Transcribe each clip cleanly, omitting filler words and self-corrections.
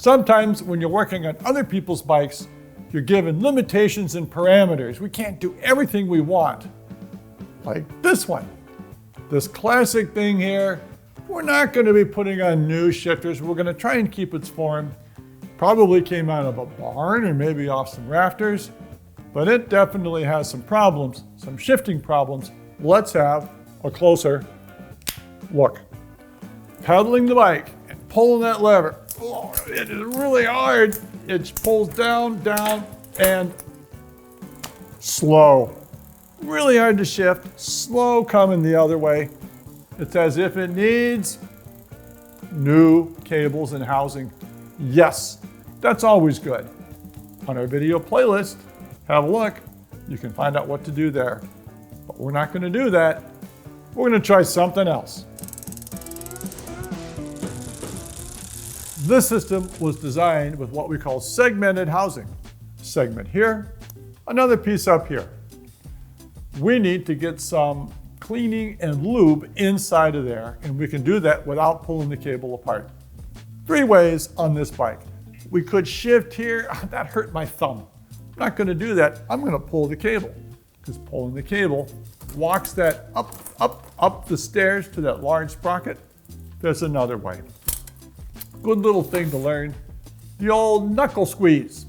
Sometimes when you're working on other people's bikes, you're given limitations and parameters. We can't do everything we want. Like this one. This classic thing here, we're not going to be putting on new shifters. We're going to try and keep its form. Probably came out of a barn or maybe off some rafters, but it definitely has some problems, some shifting problems. Let's have a closer look. Pedaling the bike and pulling that lever. Oh, it is really hard. It pulls down, down, and slow. Really hard to shift, slow coming the other way. It's as if it needs new cables and housing. Yes, that's always good. On our video playlist, have a look. You can find out what to do there. But we're not going to do that. We're going to try something else. This system was designed with what we call segmented housing. Segment here, another piece up here. We need to get some cleaning and lube inside of there, and we can do that without pulling the cable apart. 3 ways on this bike. We could shift here. That hurt my thumb. I'm not going to do that. I'm going to pull the cable, because pulling the cable walks that up the stairs to that large sprocket. There's another way. Good little thing to learn. The old knuckle squeeze.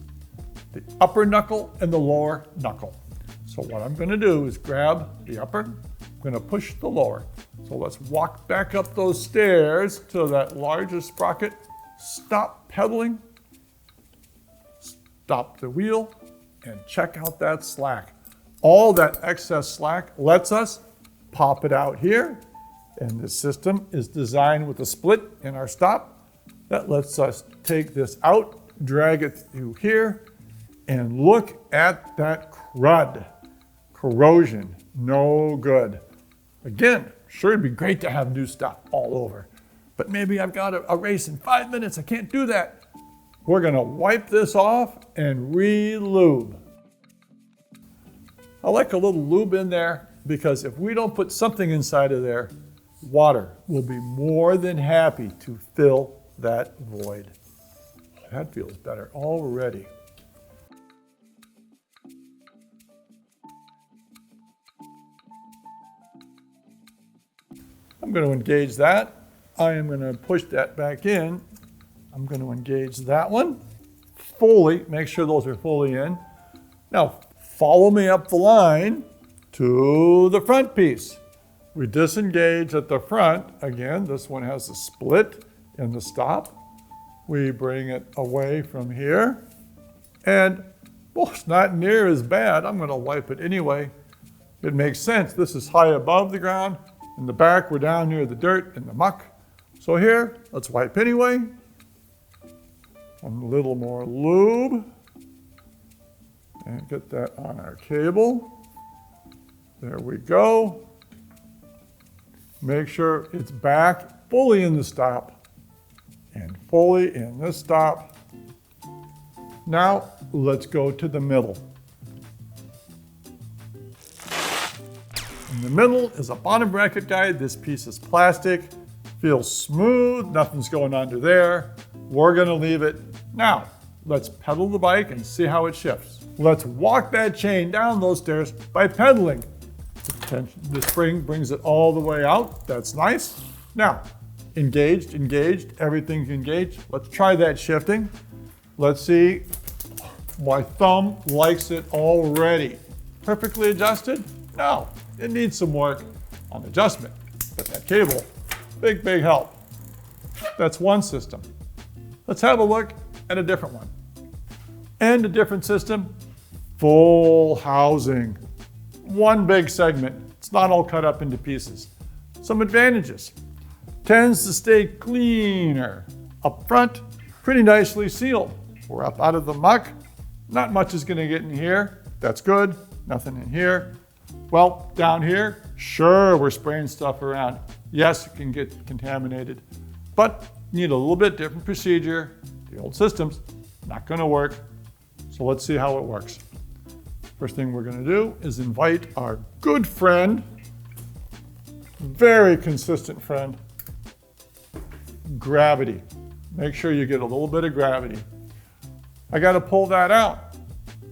The upper knuckle and the lower knuckle. So what I'm going to do is grab the upper, I'm going to push the lower. So let's walk back up those stairs to that larger sprocket. Stop pedaling, stop the wheel, and check out that slack. All that excess slack lets us pop it out here. And the system is designed with a split in our stop that lets us take this out, drag it through here, and look at that crud. Corrosion, no good. Again, sure it'd be great to have new stuff all over, but maybe I've got a race in 5 minutes, I can't do that. We're gonna wipe this off and re-lube. I like a little lube in there because if we don't put something inside of there, water will be more than happy to fill that void. That feels better already. I'm going to engage that. I am going to push that back in. I'm going to engage that one fully, make sure those are fully in. Now, follow me up the line to the front piece. We disengage at the front. Again, this one has a split in the stop. We bring it away from here. And, well, it's not near as bad. I'm going to wipe it anyway. It makes sense. This is high above the ground. In the back, we're down near the dirt and the muck. So here, let's wipe anyway. A little more lube. And get that on our cable. There we go. Make sure it's back fully in the stop and fully in this stop. Now, let's go to the middle. In the middle is a bottom bracket guide. This piece is plastic, feels smooth, nothing's going under there. We're gonna leave it. Now, let's pedal the bike and see how it shifts. Let's walk that chain down those stairs by pedaling. The spring brings it all the way out. That's nice. Now, engaged, everything's engaged. Let's try that shifting. Let's see. My thumb likes it already. Perfectly adjusted? No, it needs some work on adjustment. But that cable, big help. That's one system. Let's have a look at a different one. And a different system, full housing. One big segment. It's not all cut up into pieces. Some advantages. Tends to stay cleaner. Up front, pretty nicely sealed. We're up out of the muck. Not much is going to get in here. That's good. Nothing in here. Well, down here, sure, we're spraying stuff around. Yes, it can get contaminated, but need a little bit different procedure. The old system's not going to work. So let's see how it works. First thing we're going to do is invite our good friend, very consistent friend, gravity. Make sure you get a little bit of gravity. I got to pull that out,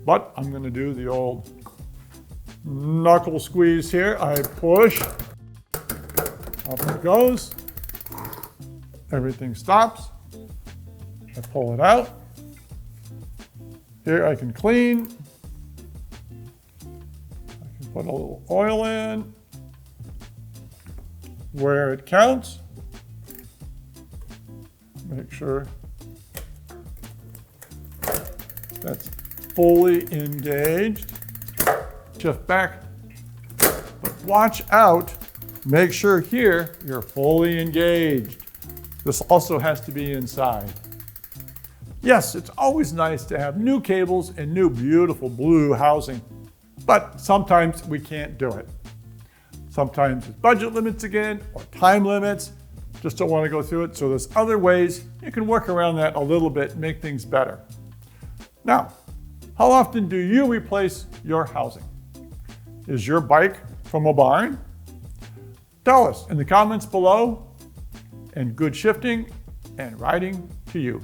but I'm going to do the old knuckle squeeze here. I push, up it goes. Everything stops. I pull it out. Here I can clean. I can put a little oil in where it counts. Make sure that's fully engaged. Shift back, but watch out. Make sure here you're fully engaged. This also has to be inside. Yes, it's always nice to have new cables and new beautiful blue housing, but sometimes we can't do it. Sometimes it's budget limits again, or time limits. Just don't want to go through it. So there's other ways you can work around that a little bit and make things better. Now, how often do you replace your housing? Is your bike from a barn? Tell us in the comments below, and good shifting and riding to you.